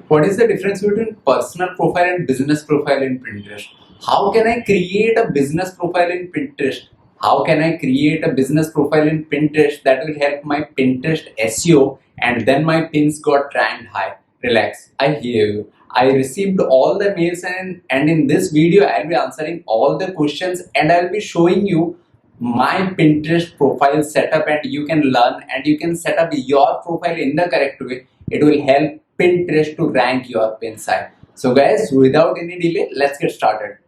What is the difference between personal profile and business profile in Pinterest? How can I create a business profile in Pinterest? How can I create a business profile in Pinterest that will help my Pinterest SEO and then my pins got ranked high? Relax, I hear you. I received all the mails and in this video I'll be answering all the questions and I'll be showing you my Pinterest profile setup and you can learn and you can set up your profile in the correct way. It will help Pinterest to rank your pin site. So guys, without any delay, let's get started.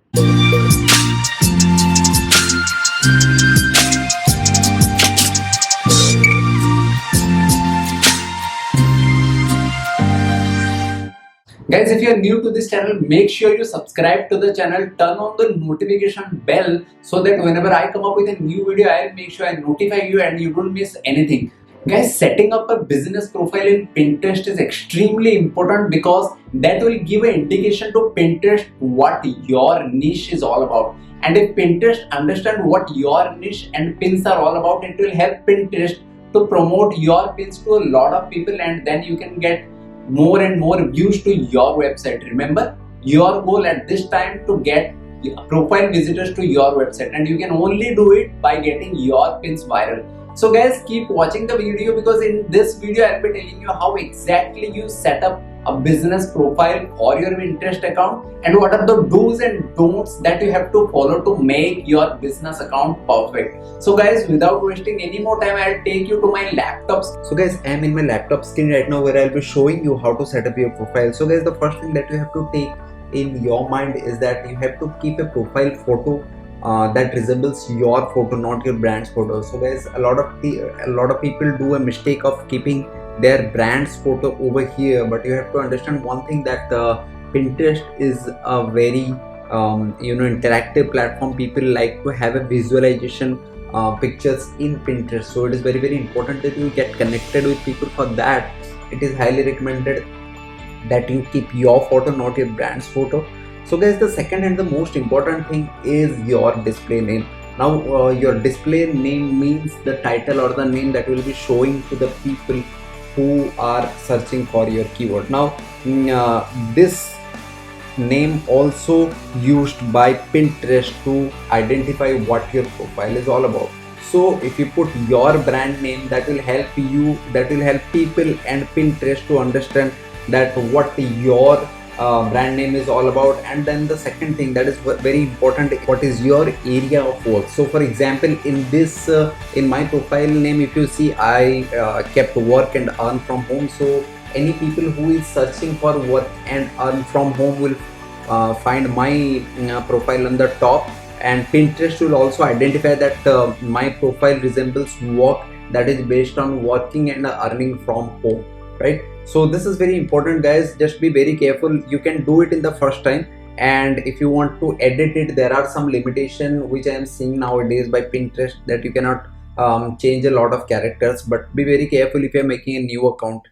Guys, if you are new to this channel, make sure you subscribe to the channel, turn on the notification bell so that whenever I come up with a new video, I'll make sure I notify you and you don't miss anything. Guys, setting up a business profile in Pinterest is extremely important because that will give an indication to Pinterest what your niche is all about. And if Pinterest understand what your niche and pins are all about, it will help Pinterest to promote your pins to a lot of people and then you can get more and more views to your website. Remember, your goal at this time to get profile visitors to your website and you can only do it by getting your pins viral. So guys, keep watching the video because in this video I'll be telling you how exactly you set up a business profile for your Pinterest account and what are the do's and don'ts that you have to follow to make your business account perfect. So guys, without wasting any more time, I'll take you to my laptop. So guys, I am in my laptop screen right now where I'll be showing you how to set up your profile. So guys, the first thing that you have to take in your mind is that you have to keep a profile photo that resembles your photo, not your brand's photo. So guys, a lot of people do a mistake of keeping their brand's photo over here, but you have to understand one thing, that Pinterest is a very interactive platform. People like to have a visualization pictures in Pinterest, so it is very, very important that you get connected with people. For that, it is highly recommended that you keep your photo, not your brand's photo. So guys, the second and the most important thing is your display name. Now your display name means the title or the name that will be showing to the people who are searching for your keyword. Now this name also used by Pinterest to identify what your profile is all about. So if you put your brand name, that will help people and Pinterest to understand that what your brand name is all about. And then the second thing that is very important, what is your area of work. So for example, in this in my profile name, if you see, I kept work and earn from home. So any people who is searching for work and earn from home will find my profile on the top, and Pinterest will also identify that my profile resembles work, that is based on working and earning from home, right? So this is very important, guys. Just be very careful. You can do it in the first time, and if you want to edit it, there are some limitations which I am seeing nowadays by Pinterest, that you cannot change a lot of characters, but be very careful if you are making a new account.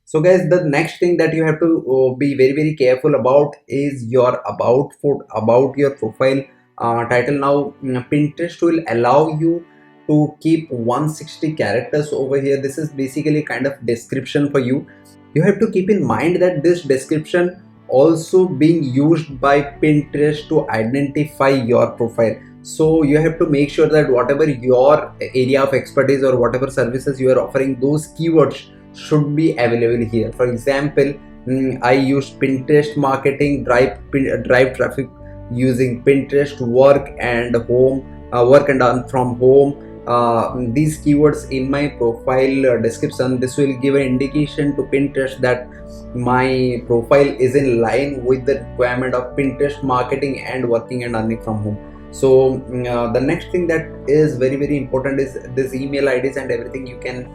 So guys, the next thing that you have to be very, very careful about is your about your profile title. Now Pinterest will allow you to keep 160 characters over here. This is basically kind of description for you. You have to keep in mind that this description also being used by Pinterest to identify your profile. So you have to make sure that whatever your area of expertise or whatever services you are offering, those keywords should be available here. For example, I use Pinterest marketing, drive traffic using Pinterest, work and earn from home. These keywords in my profile description, this will give an indication to Pinterest that my profile is in line with the requirement of Pinterest marketing and working and earning from home. So the next thing that is very, very important is this email IDs and everything. You can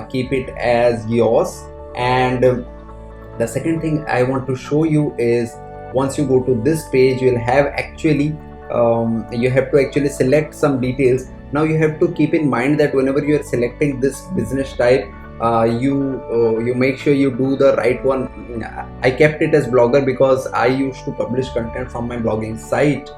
keep it as yours. And the second thing I want to show you is, once you go to this page, you will have you have to actually select some details. Now you have to keep in mind that whenever you are selecting this business type, you make sure you do the right one. I kept it as blogger because I used to publish content from my blogging site.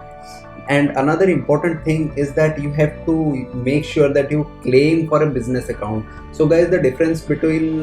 And another important thing is that you have to make sure that you claim for a business account. So guys, the difference between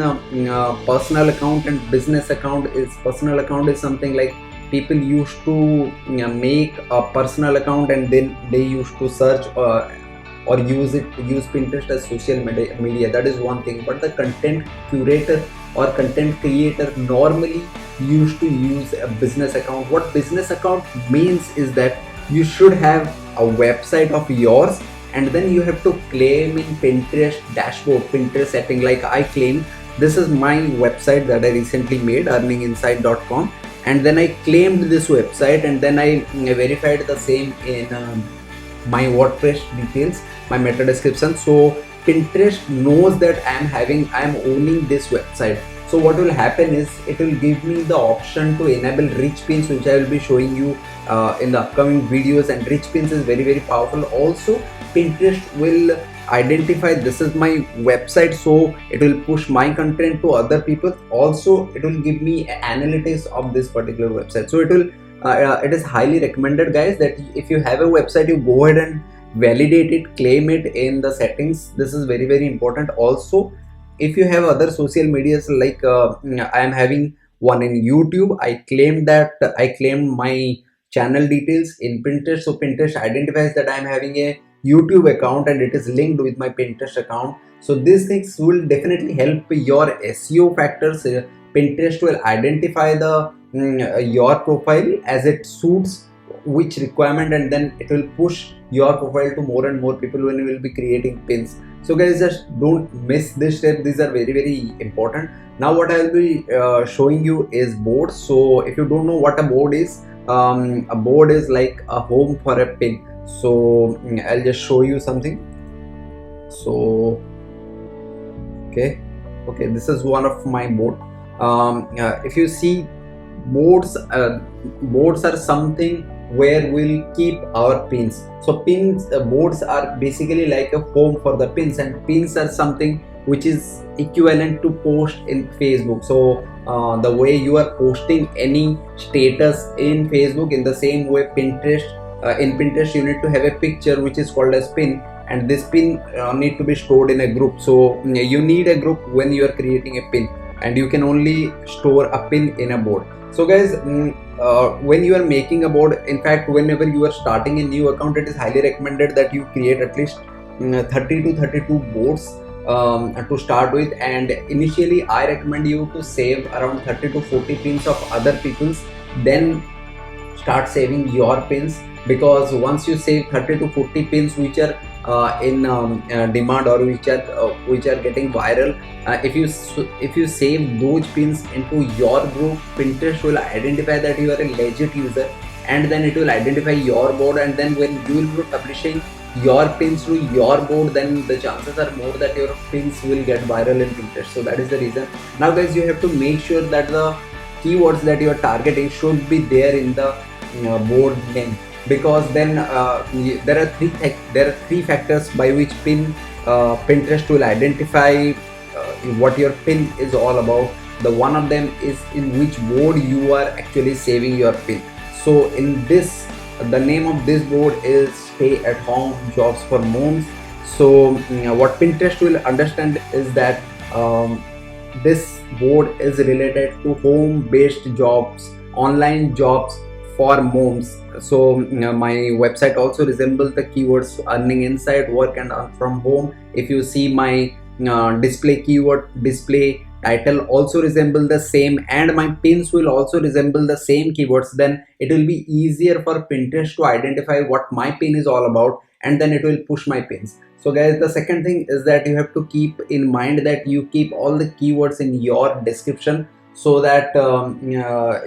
personal account and business account is, personal account is something like people used to make a personal account and then they used to search or use Pinterest as social media. That is one thing. But the content curator or content creator normally used to use a business account. What business account means is that you should have a website of yours, and then you have to claim in Pinterest dashboard, Pinterest setting. Like I claim, this is my website that I recently made, earninginside.com, and then I claimed this website, and then I verified the same in my WordPress details, my meta description. So Pinterest knows that I'm owning this website. So what will happen is it will give me the option to enable rich pins, which I will be showing you in the upcoming videos. And rich pins is very powerful. Also Pinterest will identify this is my website, so it will push my content to other people. Also it will give me analytics of this particular website. So it is highly recommended, guys, that if you have a website, you go ahead and validate it, claim it in the settings. This is very important. Also, if you have other social medias, like I am having one in YouTube, I claimed my channel details in Pinterest. So Pinterest identifies that I am having a YouTube account and it is linked with my Pinterest account. So these things will definitely help your SEO factors. Pinterest will identify the your profile as it suits which requirement, and then it will push your profile to more and more people when you will be creating pins. So guys, just don't miss this step. These are very important. Now what I will be showing you is boards. So if you don't know what a board is, a board is like a home for a pin. So I'll just show you something. So okay, this is one of my board. If you see, boards are something where we'll keep our pins. So boards are basically like a home for the pins, and pins are something which is equivalent to post in Facebook. So the way you are posting any status in Facebook, in the same way Pinterest, in Pinterest you need to have a picture which is called as pin, and this pin need to be stored in a group. So you need a group when you are creating a pin, and you can only store a pin in a board. So guys, when you are making a board, in fact whenever you are starting a new account, it is highly recommended that you create at least 30 to 32 boards to start with. And initially I recommend you to save around 30 to 40 pins of other people's, then start saving your pins, because once you save 30 to 40 pins which are in demand, or which are getting viral, if you save those pins into your group, Pinterest will identify that you are a legit user, and then it will identify your board, and then when you will be publishing your pins to your board, then the chances are more that your pins will get viral in Pinterest. So that is the reason. Now guys, you have to make sure that the keywords that you are targeting should be there in the board name, because then there are three factors by which Pinterest will identify what your pin is all about. The one of them is in which board you are actually saving your pin. So in this, the name of this board is Stay at Home Jobs for Moms. So what Pinterest will understand is that this board is related to home-based jobs, online jobs for moms. So my website also resembles the keywords earning inside, work and earn from home. If you see my display keyword, display title also resemble the same, and my pins will also resemble the same keywords. Then it will be easier for Pinterest to identify what my pin is all about, and then it will push my pins. So guys, the second thing is that you have to keep in mind that you keep all the keywords in your description, so that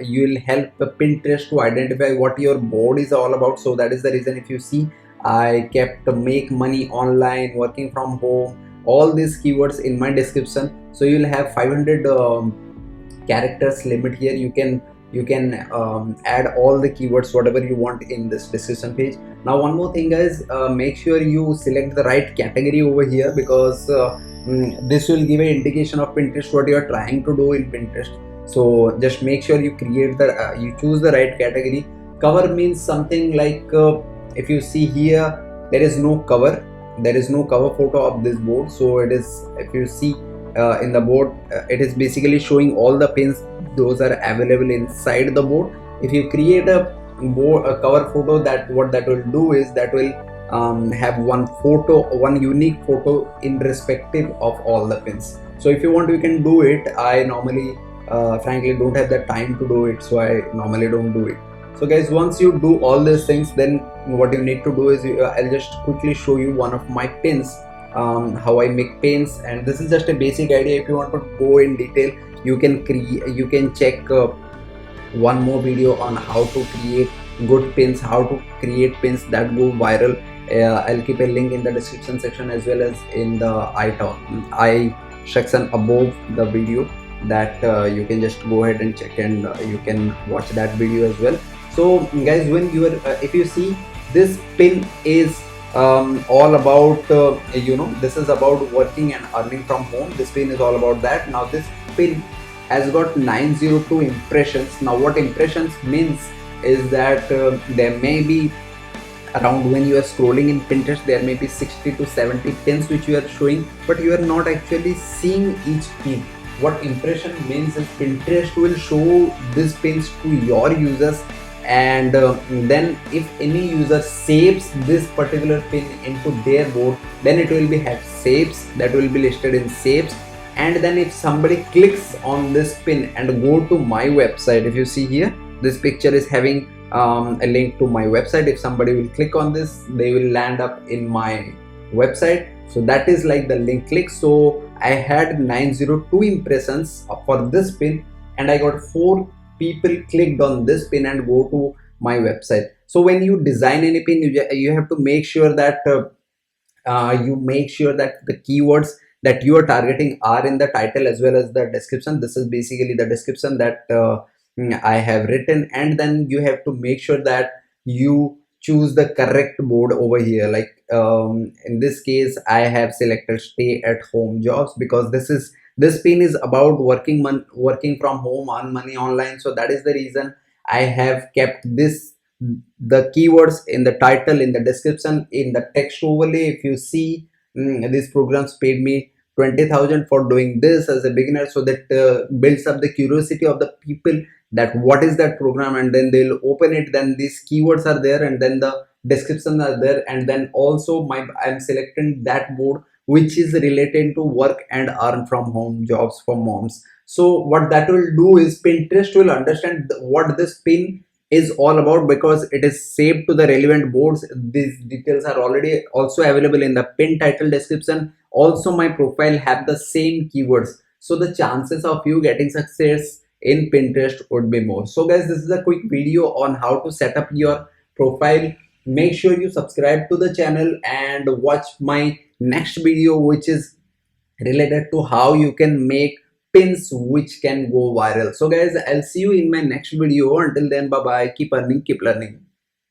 you will help Pinterest to identify what your board is all about. So that is the reason, if you see, I kept make money online, working from home, all these keywords in my description. So you will have 500 characters limit here. You can add all the keywords whatever you want in this description page. Now one more thing guys, make sure you select the right category over here, because this will give an indication of Pinterest what you are trying to do in Pinterest. So just make sure you create you choose the right category. Cover means something like if you see here, there is no cover. There is no cover photo of this board. So it is, if you see in the board, it is basically showing all the pins. Those are available inside the board. If you create a cover photo, that what that will do is that will have one photo, one unique photo in respective of all the pins. So if you want, you can do it. I normally frankly don't have the time to do it, so I normally don't do it. So guys, once you do all these things, then what you need to do is I'll just quickly show you one of my pins, how I make pins. And this is just a basic idea. If you want to go in detail, you can check one more video on how to create good pins, how to create pins that go viral. I'll keep a link in the description section as well as in the I section above the video, that you can just go ahead and check, and you can watch that video as well. So guys, when you are if you see, this pin is all about this is about working and earning from home. This pin is all about that. Now this pin has got 902 impressions. Now what impressions means is that there may be around, when you are scrolling in Pinterest, there may be 60 to 70 pins which you are showing, but you are not actually seeing each pin. What impression means is Pinterest will show these pins to your users, and then if any user saves this particular pin into their board, then it will be have saves, that will be listed in saves. And then if somebody clicks on this pin and go to my website, if you see here, this picture is having a link to my website. If somebody will click on this, they will land up in my website. So that is like the link click. So I had 902 impressions for this pin, and I got 4 people clicked on this pin and go to my website. So when you design any pin, you have to make sure that the keywords that you are targeting are in the title as well as the description. This is basically the description that I have written, and then you have to make sure that you choose the correct board over here. Like in this case, I have selected stay at home jobs, because this pin is about working from home, earn money online. So that is the reason I have kept the keywords in the title, in the description, in the text overlay. If you see, these programs paid me 20,000 for doing this as a beginner, so that builds up the curiosity of the people that what is that program, and then they'll open it. Then these keywords are there, and then the descriptions are there, and then also I'm selecting that board which is related to work and earn from home jobs for moms. So what that will do is Pinterest will understand what this pin is all about, because it is saved to the relevant boards. These details are already also available in the pin title description. Also my profile have the same keywords, so the chances of you getting success in Pinterest would be more. So guys, this is a quick video on how to set up your profile. Make sure you subscribe to the channel and watch my next video, which is related to how you can make pins which can go viral. So guys, I'll see you in my next video. Until then, bye bye. Keep earning, keep learning.